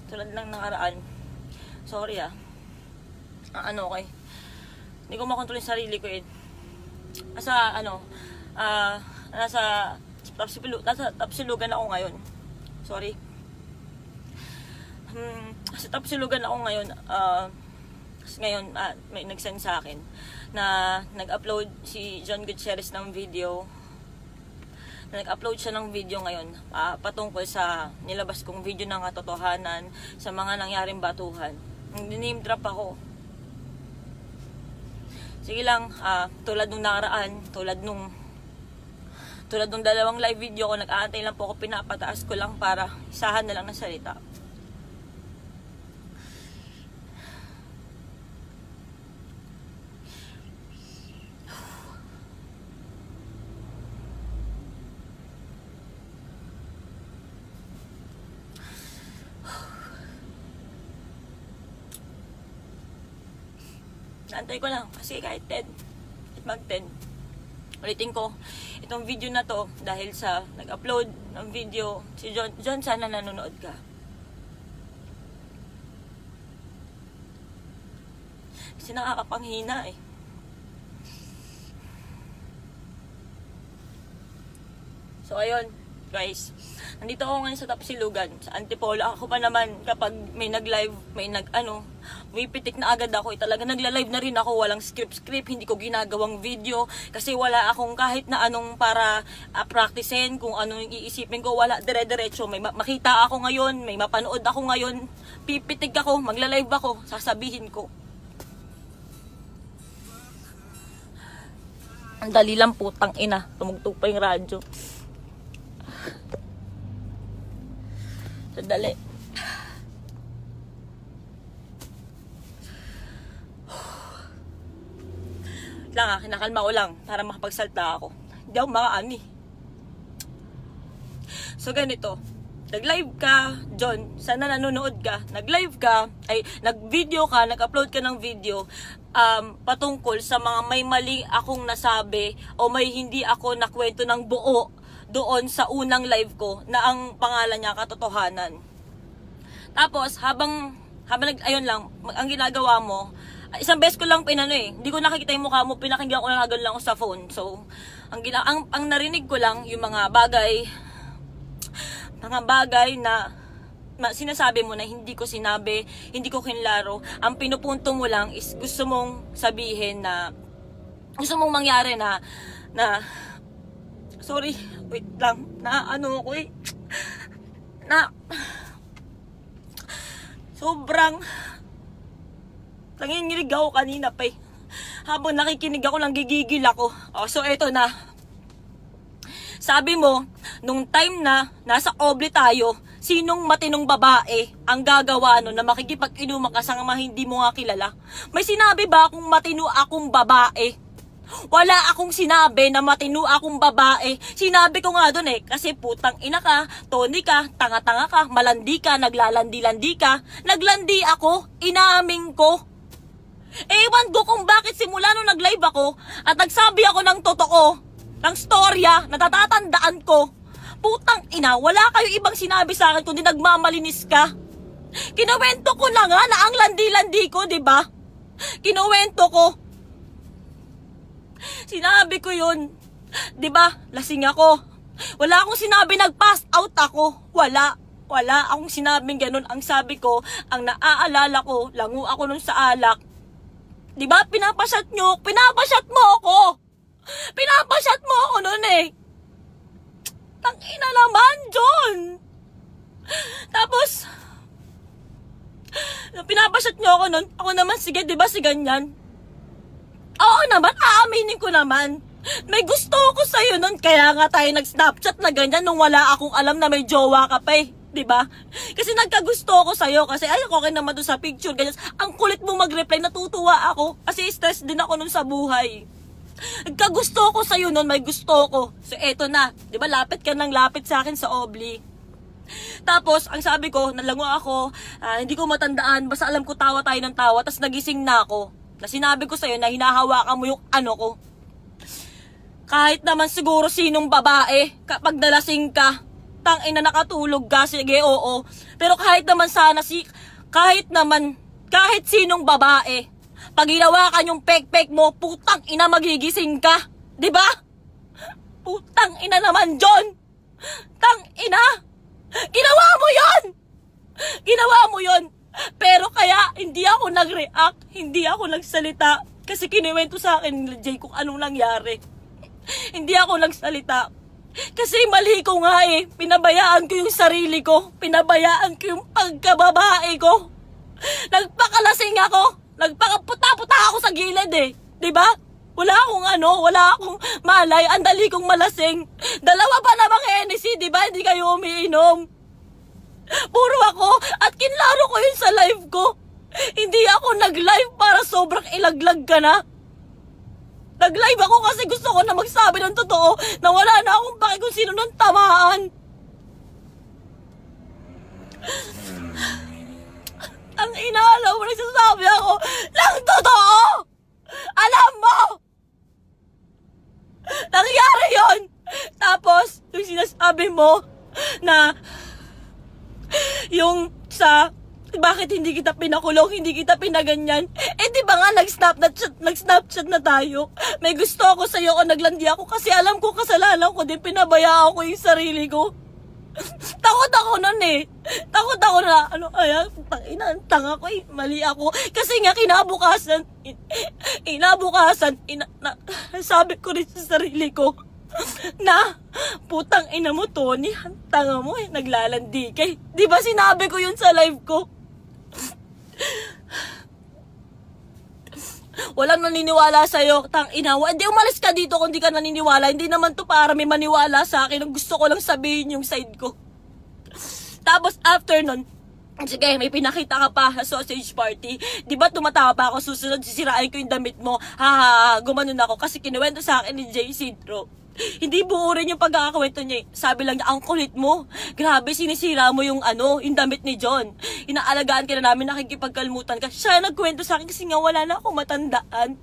tulad lang nakaraan. Sorry okay. Hindi ko makontrol yung sarili ko nasa tapsilugan ako ngayon. Sorry. Sa tapsilugan ako ngayon. Ngayon may nag-send sa akin na nag-upload si John Gutierrez ng video. Nag-upload siya ng video ngayon patungkol sa nilabas kong video ng katotohanan sa mga nangyaring batuhan. Name drop ako. Sige lang, tulad nung nakaraan, tulad nung dalawang live video ko, nag-aantay lang po ako, pinapataas ko lang para isahan na lang ng salita. Naantay ko lang kasi kahit 10 mag-10 ulitin ko itong video na to dahil sa nag-upload ng video si John, sana nanonood ka. Kasi nakakapanghina So ayun guys, nandito ako ngayon sa Tapsilugan, sa Antipolo. Ako pa naman kapag may nag-live, pipitik na agad ako. Talaga nagla-live na rin ako, walang script, hindi ko ginagawang video kasi wala akong kahit na anong para practicein kung anong iisipin ko. Wala, dire-diretso. May makita ako ngayon, may mapanood ako ngayon, pipitik ako, magla-live ako, sasabihin ko. Ang dali lang, putang ina, tumugtog pa yung radyo. Sandali. Kinakalma ko lang para makapagsalta ako. Hindi ako makaani. So ganito, nag-live ka, John, sana nanonood ka, nag-video ka, nag-upload ka ng video patungkol sa mga may mali akong nasabi o may hindi ako nakwento ng buo doon sa unang live ko na ang pangalan niya katotohanan. Tapos habang ayun lang, ang ginagawa mo, isang beses ko lang hindi ko nakikita yung mukha mo, pinakinggan ko lang ako sa phone. So ang narinig ko lang yung mga bagay na sinasabi mo na hindi ko sinabi, hindi ko kinlaro. Ang pinupunto mo lang is gusto mong sabihin na gusto mong mangyari na sorry, wait lang. Sobrang nanginginig ako kanina pa Habang nakikinig ako, lang gigigil ako. So eto na. Sabi mo, nung time na nasa Oble tayo, sinong matinong babae ang gagawa na makikipag-inuman ka sa mga hindi mo nga kilala? May sinabi ba akong matino akong babae? Wala akong sinabi na matino akong babae. Sinabi ko nga doon kasi putang ina ka, Tony ka, tanga-tanga ka, malandi ka, naglalandi-landi ka. Naglandi ako, inaamin ko. Ewan ko kung bakit simula nung nag-live ako at nagsabi ako ng totoo, ng storya, natatandaan ko. Putang ina, wala kayo ibang sinabi sa akin kundi nagmamalinis ka. Kinuwento ko na nga na ang landi-landi ko, diba? Kinuwento ko. Sinabi ko yun. Diba? Lasing ako. Wala akong sinabi nag-pass out ako. Wala akong sinabing ganun. Ang sabi ko, ang naaalala ko, lango ako nun sa alak. Diba? Pinapasyat mo ako. Pinapasyat mo ako nun Tangina naman, John. Tapos, pinapasyat nyo ako nun. Ako naman, sige, diba si ganyan? Oo naman, aaminin ko naman. May gusto ko sa'yo nun, kaya nga tayo nag-Snapchat na ganyan nung wala akong alam na may jowa ka pa diba? Kasi nagkagusto ko sa'yo, kasi ay, okay naman doon sa picture, ganyan. Ang kulit mo mag-reply, natutuwa ako, kasi stress din ako nun sa buhay. Nagkagusto ko sa'yo nun, may gusto ko. So eto na, diba, lapit ka ng lapit sa akin sa Obli. Tapos, ang sabi ko, nalango ako, hindi ko matandaan, basta alam ko tawa tayo ng tawa, tapos nagising na ako. Na sinabi ko sa'yo na hinahawakan mo yung ano ko. Kahit naman siguro sinong babae, kapag nalasing ka, tang ina nakatulog ka, sige oo. Pero kahit sinong babae, pag ginawa ka yung pek-pek mo, putang ina magigising ka. Diba? Putang ina naman, John. Tang ina. Ginawa mo yon. Ginawa mo yon. Pero kaya hindi ako nag-react, hindi ako nagsalita. Kasi kiniwento sa akin ni Jay kung anong nangyari. Hindi ako nagsalita. Kasi mali ko nga eh. Pinabayaan ko yung sarili ko. Pinabayaan ko yung pagkababae ko. Nagpakalasing ako. Nagpakaputa-puta ako sa gilid eh. Diba? Wala akong malay. Ang dali kong malasing. Dalawa pa namang Hennessy, diba? Hindi kayo umiinom. Puro ako. At kinlaro ko yun sa live ko. Hindi ako nag-live para sobrang ilaglag ka na. Nag-live ako kasi gusto ko na magsabi ng totoo na wala na akong pake kung sino nang tamaan. Ang inaalaw mo, nagsasabi ako ng totoo! Alam mo! Nangyari yon. Tapos, yung sinasabi mo na yung sa bakit hindi kita pinakulong, hindi kita pinaganyan. Eh di ba nga nag-snapchat na tayo? May gusto ako sa'yo o naglandi ako kasi alam ko kasalanan ko din, pinabayaan ko yung sarili ko. Takot ako nun eh. Takot ako na, tanga ko eh, mali ako. Kasi nga sabi ko rin sa sarili ko na, putang ina mo, Tony, ang tanga mo eh, naglalandi kay. Di ba sinabi ko yun sa live ko? Walang naniniwala sa'yo, tang inawa. Hindi, umalis ka dito kung di ka naniniwala. Hindi naman to para may maniwala sa akin. Ang gusto ko lang sabihin yung side ko. Tapos after nun, sige, may pinakita ka pa sa sausage party. Di ba tumatawa pa ako, susunod sisirain ko yung damit mo. Gumanon ako kasi kinuwento sa akin ni Jay Sidro. Hindi buo rin yung pagkakakwento niya. Sabi lang niya, ang kulit mo. Grabe, sinisira mo yung yung damit ni John. Inaalagaan ka na namin, nakikipagkalmutan ka. Siya nagkwento sa akin kasi nga wala na akong matandaan.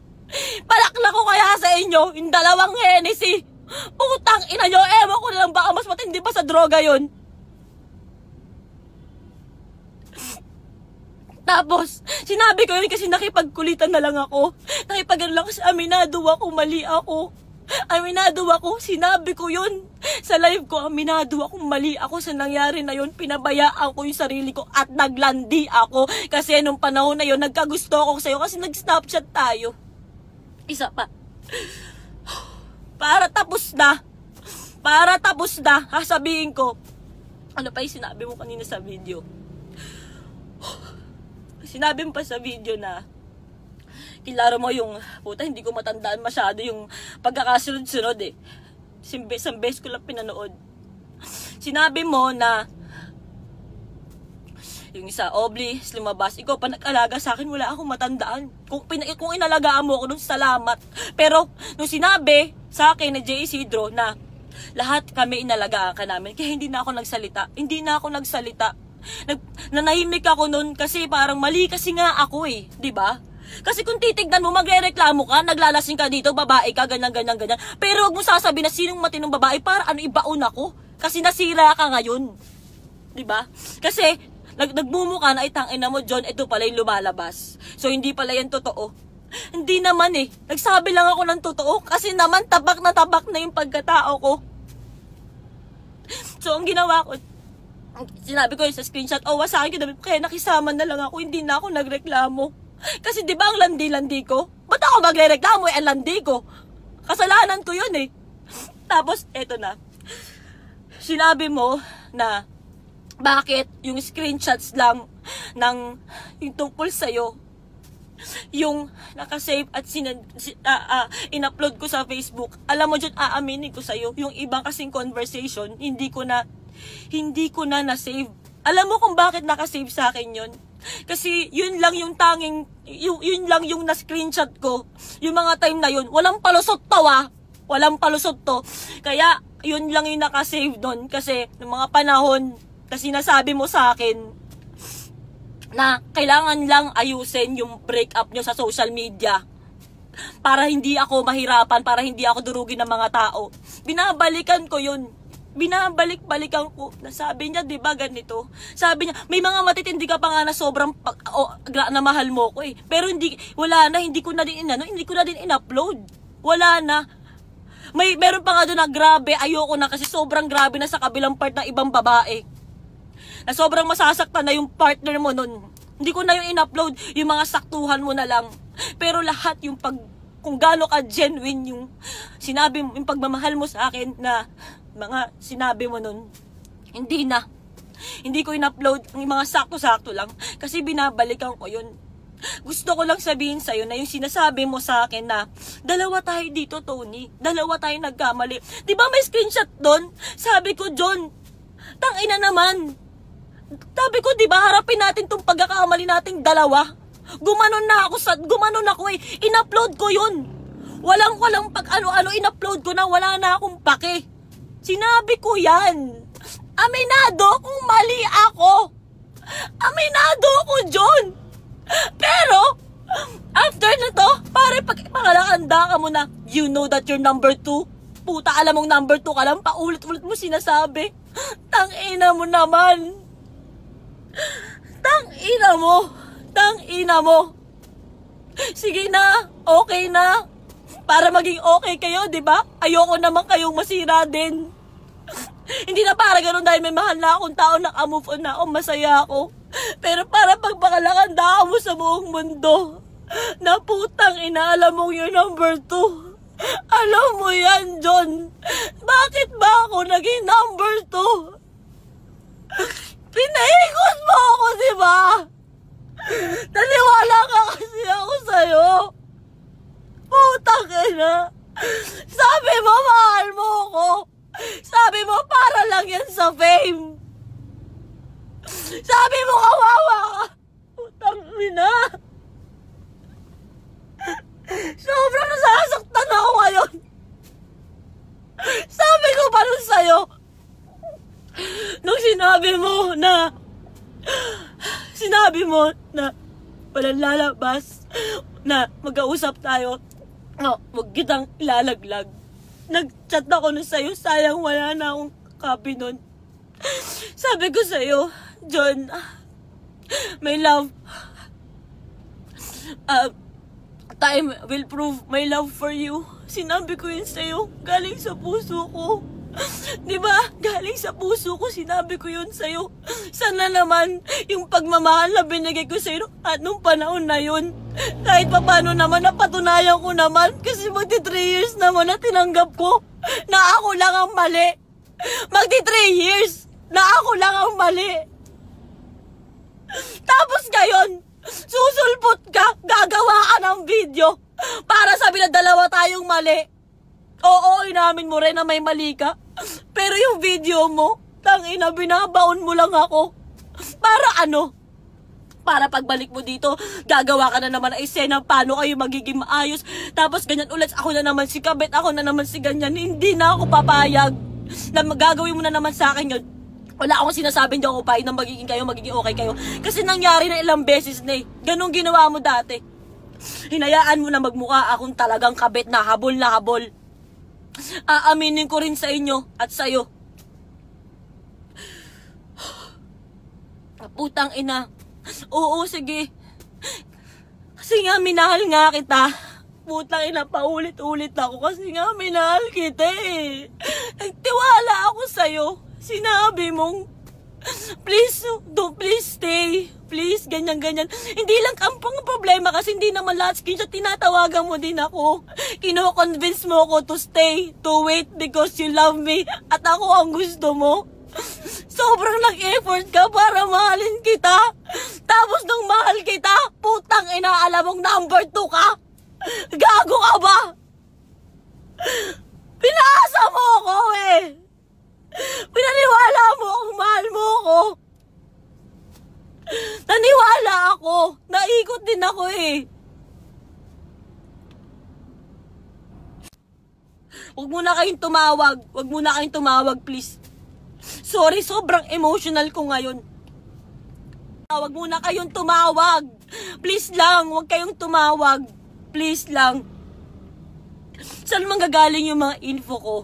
Palakla ko kaya sa inyo, yung dalawang Hennessy. Putang ina nyo, ewan ko na lang baka mas matindi pa sa droga yon. Tapos, sinabi ko yun kasi nakipagkulitan na lang ako. Nakipagano lang kasi aminado ako, mali ako. Aminado ako, sinabi ko yun sa live ko, aminado ako, mali ako sa nangyari na yun, pinabayaan ko yung sarili ko at naglandi ako kasi nung panahon na yun, nagkagusto ako sa'yo kasi nag-snapchat tayo. Isa pa, para tapos na, sabihin ko, ano pa yung sinabi mo kanina sa video? Sinabi mo pa sa video na kilaro mo yung, puta, hindi ko matandaan masyado yung pagkakasunod-sunod eh. Isang beses ko lang pinanood. Sinabi mo na, yung isa, Obli, lumabas, ikaw pa nag-alaga sa akin, wala akong matandaan. Kung inalagaan mo ako dun, salamat. Pero, nung sinabi sa akin na Jay Isidro na, lahat kami inalagaan ka namin, kaya hindi na ako nagsalita. Nanahimik ako nun kasi parang mali kasi nga ako eh, di ba? Kasi kung titignan mo, magre-reklamo ka, naglalasing ka dito, babae ka, ganyan. Pero huwag mo sasabihin na sinong matinong babae para ibaon ako. Kasi nasira ka ngayon. Diba? Kasi, nagmumo ka na itangin na mo, John, ito pala yung lumalabas. So, hindi pala yan totoo. Hindi naman eh. Nagsabi lang ako ng totoo kasi naman tabak na yung pagkatao ko. So, ang ginawa ko, sinabi ko yun sa screenshot, sa akin kaya nakisama na lang ako, hindi na ako nagreklamo. Kasi di ba ang landi-landi ko? Ba't ako magre-reklamo ang landi ko? Kasalanan ko yun eh. Tapos, eto na. Sinabi mo na bakit yung screenshots lang ng yung tungkol sa'yo, yung nakasave at in-upload ko sa Facebook. Alam mo dyan, aaminin ko sa'yo, yung ibang kasing conversation, hindi ko na na-save. Alam mo kung bakit nakasave sa akin yun? Kasi yun lang yung tanging, yun lang yung na-screenshot ko. Yung mga time na yun, walang palusot to walang palusot to. Kaya yun lang yung nakasave doon. Kasi yung mga panahon, kasi nasabi mo sa akin na kailangan lang ayusin yung breakup nyo sa social media para hindi ako mahirapan, para hindi ako durugin ng mga tao. Binabalikan ko yun. binabalik-balikan ko na sabi niya, di ba ganito? Sabi niya, may mga matitindi ka pa nga na sobrang na mahal mo ko eh. Pero wala na, hindi ko na din in-upload. Wala na. Meron pa nga doon na grabe, ayoko na kasi sobrang grabe na sa kabilang part ng ibang babae. Na sobrang masasaktan na yung partner mo nun. Hindi ko na yung in-upload, yung mga saktuhan mo na lang. Pero lahat yung kung gaano ka genuine yung sinabi mo, yung pagmamahal mo sa akin na mga sinabi mo nun, hindi na. Hindi ko in-upload yung mga sakto-sakto lang kasi binabalikan ko yun. Gusto ko lang sabihin sa'yo na yung sinasabi mo sa akin na dalawa tayo dito, Tony. Dalawa tayo nagkamali. Di ba may screenshot doon? Sabi ko, John, tangina naman. Sabi ko, di ba harapin natin tong pagkakamali nating dalawa? Gumanon ako eh. In-upload ko yun. Walang pag ano-ano in-upload ko na wala na akong pake. Sinabi ko yan. Aminado kung mali ako. Aminado ako, John. Pero, after na to, pare pag pangalakanda ka mo na, you know that you're number 2. Puta, alam mong number 2 ka lang, paulit-ulit mo sinasabi. Tangina mo naman. Tangina mo. Sige na, okay na. Para maging okay kayo, di ba? Ayoko naman kayong masira din. Hindi na para ganun dahil may mahal na akong tao, naka-move on na ako, masaya ako. Pero para pagpakalakanda mo sa buong mundo, na putang ina, alam mong you're number 2. Alam mo yan, John. Bakit ba ako naging number 2? Pinaikot mo ako, di ba? Naniwala ka kasi ako sa'yo. Putang ina. Sabi mo, mahal mo ako. Sabi mo, para lang yan sa fame. Sabi mo, kawawa ka. Putang ina. Sobrang nasasaktan ako ngayon. Sabi ko pa nun sa'yo, nung sinabi mo na walang lalabas, na mag-ausap tayo, wag kitang ilalaglag. Nag-chat ako nun sa'yo, sayang wala na akong copy nun. Sabi ko sa'yo, John, my love, time will prove my love for you. Sinabi ko yun sa'yo, galing sa puso ko. Diba? Galing sa puso ko, sinabi ko yun sa'yo. Sana naman, yung pagmamahal na binigay ko sa'yo at nung panahon na yun, kahit papano naman, napatunayan ko naman, kasi magti 3 years naman na tinanggap ko na ako lang ang mali. Magti 3 years na ako lang ang mali. Tapos ngayon, susulpot ka, gagawa ka ng video para sabi na dalawa tayong mali. Oo, inamin mo rin na may mali ka. Pero yung video mo, tangina, binabaon mo lang ako. Para ano? Para pagbalik mo dito, gagawa ka na naman ng eksena paano kayo magiging maayos. Tapos ganyan ulit, ako na naman si Kabet, ako na naman si ganyan. Hindi na ako papayag na magagawin mo na naman sa akin yun. Wala akong sinasabi, hindi ako papayag na magiging okay kayo. Kasi nangyari na ilang beses na eh. Ganun ginawa mo dati. Hinayaan mo na magmukha akong talagang Kabet na habol na habol. Aaminin ko rin sa inyo at sa'yo. Putang ina. Oo, sige. Kasi nga, minahal nga kita. Putang ina, paulit-ulit ako kasi nga, minahal kita eh. Nagtiwala ako sa'yo. Sinabi mong, please stay. Please, ganyan-ganyan. Hindi lang ang problema kasi hindi naman lahat screenshot, tinatawagan mo din ako. Kino-convince mo ako to stay, to wait because you love me at ako ang gusto mo. Sobrang nag-effort ka para mahalin kita. Tapos nung mahal kita, putang ina, alam mong number 2 ka. Gago ka ba? Pinaasa mo ako eh. Pinaniwala mo kung mahal mo ako. Naniwala ako. Naikot din ako eh. Huwag muna kayong tumawag. Huwag muna kayong tumawag, please. Sorry, sobrang emotional ko ngayon. Huwag muna kayong tumawag. Please lang, huwag kayong tumawag. Please lang. Saan manggagaling yung mga info ko?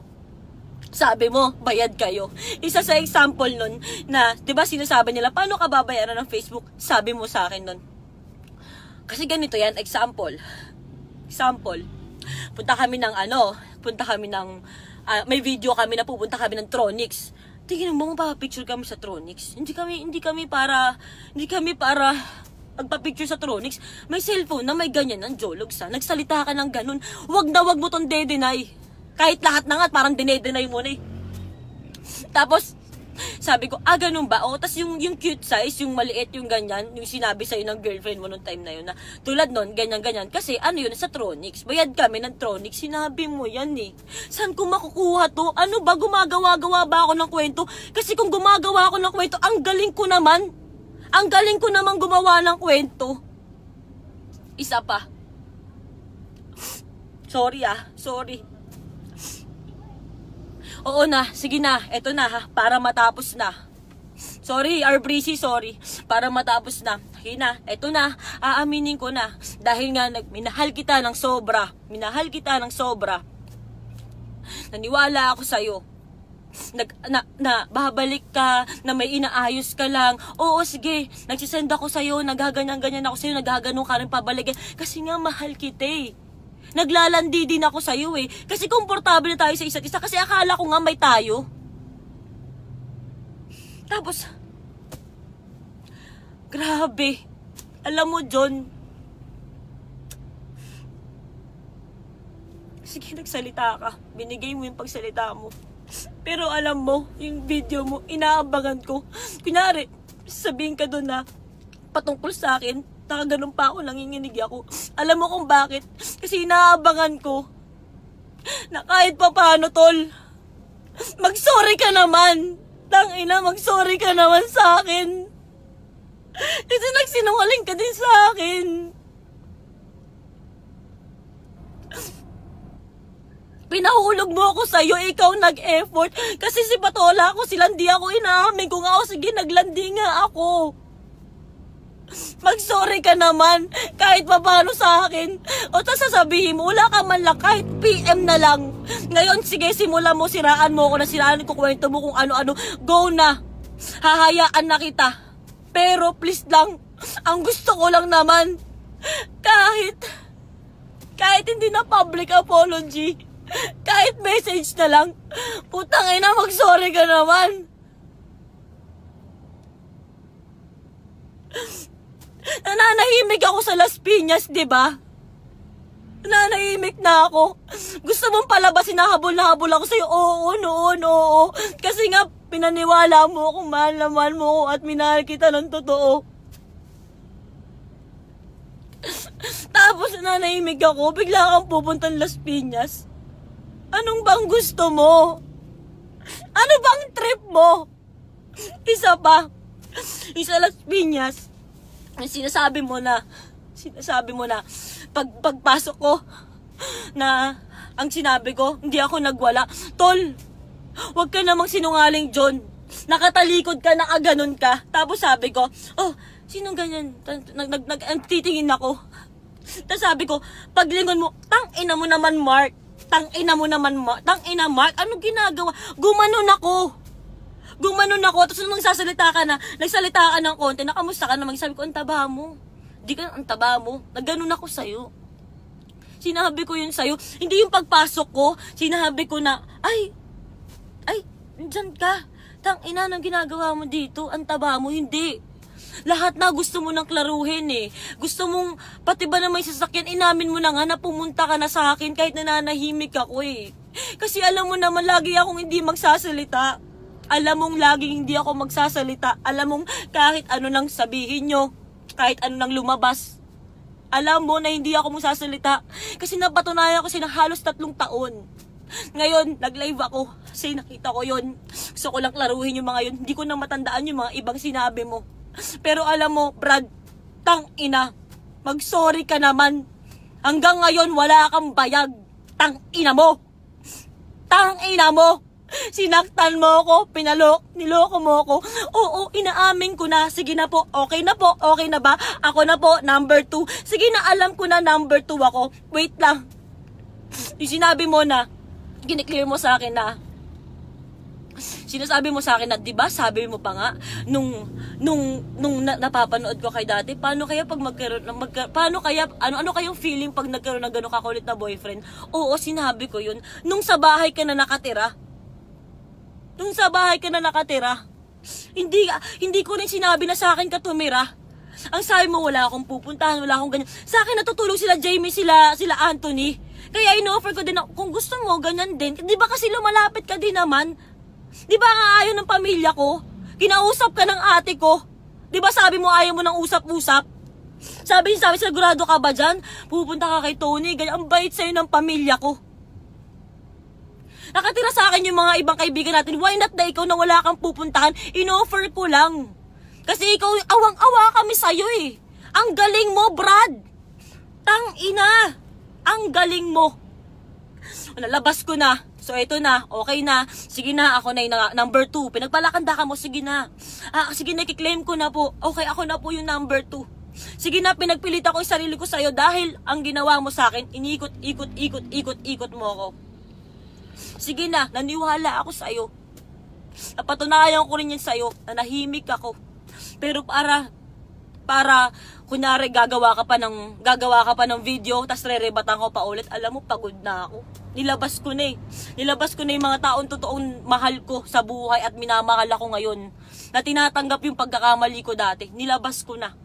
Sabi mo, bayad kayo. Isa sa example nun na, di ba sinasabi nila, paano ka babayaran ng Facebook? Sabi mo sa akin nun. Kasi ganito yan, example. Punta kami ng may video kami na pupunta kami ng Tronix. Tingnan mo, magpapicture kami sa Tronix. Hindi kami para magpa-picture sa Tronix. May cellphone na may ganyan ng Jologs ha. Nagsalita ka ng ganun. Wag mo tong de-deny. Kahit lahat na nga, parang dine-deny mo na eh. Tapos, sabi ko, ganun ba? O, tas yung cute size, yung maliit, yung ganyan, yung sinabi sa'yo ng girlfriend mo nung time na yun na, tulad nun, ganyan. Kasi, yun, sa Tronix. Bayad kami ng Tronix. Sinabi mo yan eh. Saan ko makukuha to? Ano ba? Gumagawa-gawa ba ako ng kwento? Kasi kung gumagawa ako ng kwento, ang galing ko naman. Ang galing ko naman gumawa ng kwento. Isa pa. Sorry. Oo na, sige na, eto na ha, para matapos na. Sorry, Breezy, sorry. Para matapos na. Okay na, eto na, aaminin ko na. Dahil nga, minahal kita ng sobra. Naniwala ako sa'yo. Babalik ka, na may inaayos ka lang. Oo, sige, nagsisend ako sa'yo, nagaganyan-ganyan ako sa'yo, nagaganon ka rin pabalik. Kasi nga, mahal kita eh. Naglalandi din ako sa'yo eh. Kasi komportable na tayo sa isa't isa. Kasi akala ko nga may tayo. Tapos, grabe. Alam mo, John. Sige, nagsalita ka. Binigay mo yung pagsalita mo. Pero alam mo, yung video mo, inaabangan ko. Kunyari, sabihin ka doon na patungkol sa akin, nakaganon pa ako, nanginginig ako. Alam mo kung bakit? Kasi inaabangan ko na kahit pa paano, tol, mag-sorry ka naman. Tangina, mag-sorry ka naman sa akin. Kasi nagsinungaling ka din sa akin. Pinahulog mo ako sa'yo, ikaw nag-effort. Kasi si Patola ako, silandi ako, inaamin ko nga ako, sige, naglandi nga ako. Mag-sorry ka naman, kahit pa paano sa akin. O tas sasabihin mo, wala ka man lang, kahit PM na lang. Ngayon, sige, simulan mo, siraan mo ako na siraan, kukwento mo kung ano-ano. Go na, hahayaan na kita. Pero please lang, ang gusto ko lang naman, kahit hindi na public apology, kahit message na lang, putang ina, mag-sorry ka naman. Nananahimik ako sa Las Piñas, diba? Nananahimik na ako. Gusto mong palabasin na habol ako sa'yo? Oo, noon, oo. Kasi nga, pinaniwala mo kung mahal na mahal mo ko at minahal kita ng totoo. Tapos nananahimik ako, bigla kang pupunta ng Las Piñas. Anong bang gusto mo? Ano bang trip mo? Isa pa, isa Las Piñas, sinasabi mo na pagpasok ko na ang sinabi ko, hindi ako nagwala. Tol, wag ka namang sinungaling, John. Nakatalikod ka, nakaganon ka. Tapos sabi ko, oh, sinong ganyan? Titingin ako. Tapos sabi ko, paglingon mo, tangina mo naman, Mark. Tangina, Mark. Anong ginagawa? Gumanon ako. Tapos nung nagsalita ka ng konti, nakamusta ka naman, sabi ko, ang taba mo. Di ka, ang taba mo. Nagganon ako sa'yo. Sinabi ko yun sa'yo. Hindi yung pagpasok ko, sinabi ko na, ay, dyan ka. Tangina, nang ginagawa mo dito, ang taba mo. Hindi. Lahat na gusto mo nang klaruhin eh. Gusto mong, pati ba na may sasakyan, inamin mo na nga na pumunta ka na sa akin kahit nananahimik ako eh. Kasi alam mo naman, lagi akong hindi magsasalita. Alam mong laging hindi ako magsasalita. Alam mong kahit ano nang sabihin nyo, kahit ano nang lumabas, alam mo na hindi ako magsasalita. Kasi napatunayan ko na halos 3 taon. Ngayon, nag-live ako kasi nakita ko yun. Gusto ko lang klaruhin yung mga yun. Hindi ko na matandaan yung mga ibang sinabi mo. Pero alam mo, Brad, tangina, mag-sorry ka naman. Hanggang ngayon, wala kang bayag. Tangina mo. Sinaktan mo ako, niloko mo ako. Oo, inaamin ko na. Sige na po, okay na ba? Ako na po, number 2. Sige na, alam ko na number 2 ako. Wait lang. Yung sinabi mo na, giniclear mo sa akin na, Sinasabi mo sa akin na, di ba, sabi mo pa nga, nung napapanood ko kay dati, paano kaya pag paano kaya, ano kayang feeling pag nagkaroon ng gano'ng kakulit na boyfriend? Oo, sinabi ko yun. Nung sa bahay ka na nakatira. Hindi ko rin sinabi na sa akin ka tumira. Ang sabi mo, wala akong pupuntahan, wala akong ganyan. Sa akin natutulog sila Jamie, sila Anthony. Kaya in-offer ko din, kung gusto mo, ganyan din. Di ba kasi lumalapit ka din naman? Di ba nga ayaw ng pamilya ko? Kinausap ka ng ate ko. Di ba sabi mo ayaw mo ng usap-usap? Sabi, sigurado ka ba dyan? Pupunta ka kay Tony, ganyan. Ang bait sa'yo ng pamilya ko. Nakatira sa akin yung mga ibang kaibigan natin. Why not na ikaw na wala kang pupuntahan? In-offer ko lang. Kasi ikaw, awang-awa kami sa'yo eh. Ang galing mo, Brad. Tang-ina. Ang galing mo. Nalabas ko na. So, ito na. Okay na. Sige na, ako na yung number 2. Pinagpalakanda ka mo, sige na. Sige na, kiklaim ko na po. Okay, ako na po yung number 2. Sige na, pinagpilit ako yung sarili ko sa'yo dahil ang ginawa mo sa akin, ikot mo ako. Sige na, naniwala ako sa'yo. Napatunayan ko rin yan sa'yo. Nanahimik ako. Pero para kunyari gagawa ka pa ng video tapos rerebatan ko pa ulit, alam mo pagod na ako. Nilabas ko na yung mga taong totoong mahal ko sa buhay at minamahal ako ngayon na tinatanggap yung pagkakamali ko dati. Nilabas ko na.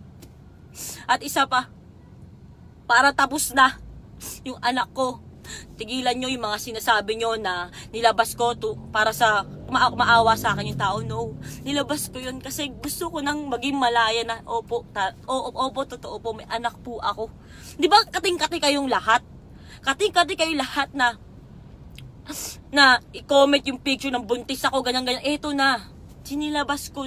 At isa pa, para tapos na yung anak ko. Tigilan nyo yung mga sinasabi nyo na nilabas ko para sa maawa sa akin yung tao. No, nilabas ko yun kasi gusto ko nang maging malaya na opo, totoo po, may anak po ako. Di ba kating-kati kayong lahat? Kating-kati kayong lahat na i-comment yung picture ng buntis ako, ganyan-ganyan. Eto na, nilabas ko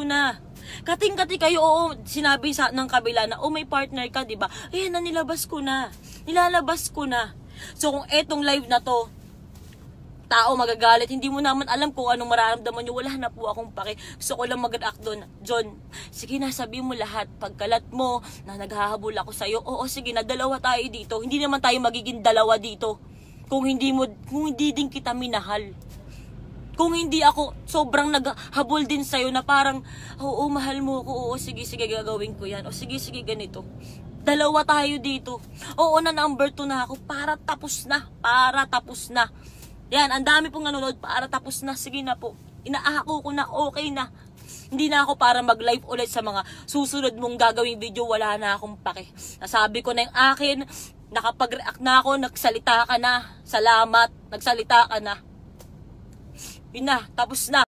na. Kating-kati kayo, oo, sinabi ng kabila na, may partner ka, di ba? Ayan na, nilalabas ko na. So, kung etong live na to, tao magagalit, hindi mo naman alam kung anong mararamdaman nyo, wala na po akong pake. Gusto ko lang mag-react doon. John, sige na, sabihin mo lahat. Pagkalat mo na naghahabol ako sa'yo, oo, sige na, dalawa tayo dito. Hindi naman tayo magiging dalawa dito. Kung hindi din kita minahal. Kung hindi ako sobrang naghabol din sa'yo na parang, oo, mahal mo ako, oo, sige, gagawin ko yan. O sige, ganito. Dalawa tayo dito. Oo, na number 2 na ako. Para tapos na. Yan, ang dami pong nanonood, para tapos na. Sige na po. Inaako ko na, okay na. Hindi na ako para mag-live ulit sa mga susunod mong gagawing video. Wala na akong pake. Nasabi ko na yung akin. Nakapag-react na ako. Nagsalita ka na. Salamat. Nagsalita ka na. Yun na, tapos na.